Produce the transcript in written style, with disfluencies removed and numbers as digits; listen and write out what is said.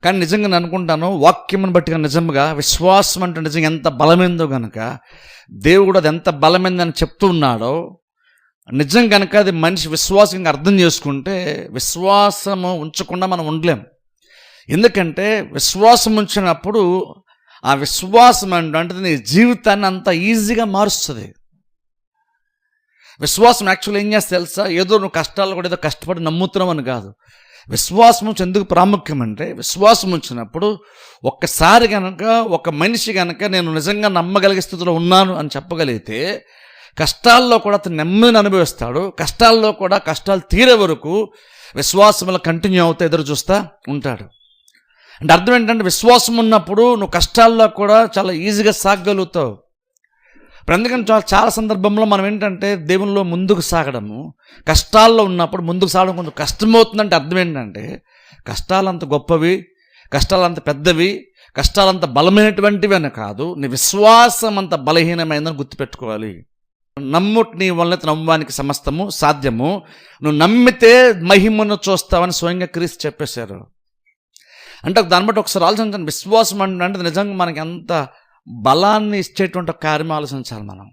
కానీ నిజంగా నేను అనుకుంటాను, వాక్యమును బట్టి నిజంగా విశ్వాసం అంటే నిజంగా ఎంత బలమైందో కనుక, దేవుడు అది ఎంత బలమైందని చెప్తూ ఉన్నాడో, నిజం కనుక అది మనిషి విశ్వాసంగా అర్థం చేసుకుంటే విశ్వాసము ఉంచకుండా మనం ఉండలేం. ఎందుకంటే విశ్వాసం ఉంచినప్పుడు ఆ విశ్వాసం అంటే నీ జీవితాన్ని అంత ఈజీగా మారుస్తుంది. విశ్వాసం యాక్చువల్లీ ఏం చేస్తే తెలుసా, ఏదో నువ్వు కష్టాలు కూడా ఏదో కష్టపడి నమ్ముతున్నావు అని కాదు. విశ్వాసం ఉంచి ఎందుకు ప్రాముఖ్యం అంటే, విశ్వాసం ఉంచినప్పుడు ఒక్కసారి కనుక ఒక మనిషి కనుక నేను నిజంగా నమ్మగలిగే స్థితిలో ఉన్నాను అని చెప్పగలిగితే, కష్టాల్లో కూడా అతను నెమ్మదిని అనుభవిస్తాడు. కష్టాల్లో కూడా కష్టాలు తీరే వరకు విశ్వాసంలో కంటిన్యూ అవుతా ఎదురు చూస్తూ ఉంటాడు. అంటే అర్థం ఏంటంటే, విశ్వాసం ఉన్నప్పుడు నువ్వు కష్టాల్లో కూడా చాలా ఈజీగా సాగగలుగుతావు. ఇప్పుడు ఎందుకంటే చాలా సందర్భంలో మనం ఏంటంటే దేవునిలో ముందుకు సాగడము, కష్టాల్లో ఉన్నప్పుడు ముందుకు సాగడం కొంచెం కష్టమవుతుందంటే అర్థం ఏంటంటే, కష్టాలంత గొప్పవి, కష్టాలంత పెద్దవి, కష్టాలంత బలమైనటువంటివి అని కాదు, నీ విశ్వాసం అంత బలహీనమైందని గుర్తుపెట్టుకోవాలి. నమ్ముట్ నీ వలన నమ్మడానికి సమస్తము సాధ్యము, నువ్వు నమ్మితే మహిమను చూస్తావని స్వయంగా క్రీస్తు చెప్పేశారు. అంటే దాన్ని బట్టి ఒకసారి ఆలోచించండి, విశ్వాసం అంటే నిజంగా మనకి ఎంత బలాన్ని ఇచ్చేటువంటి కార్యం ఆలోచించాలి మనం.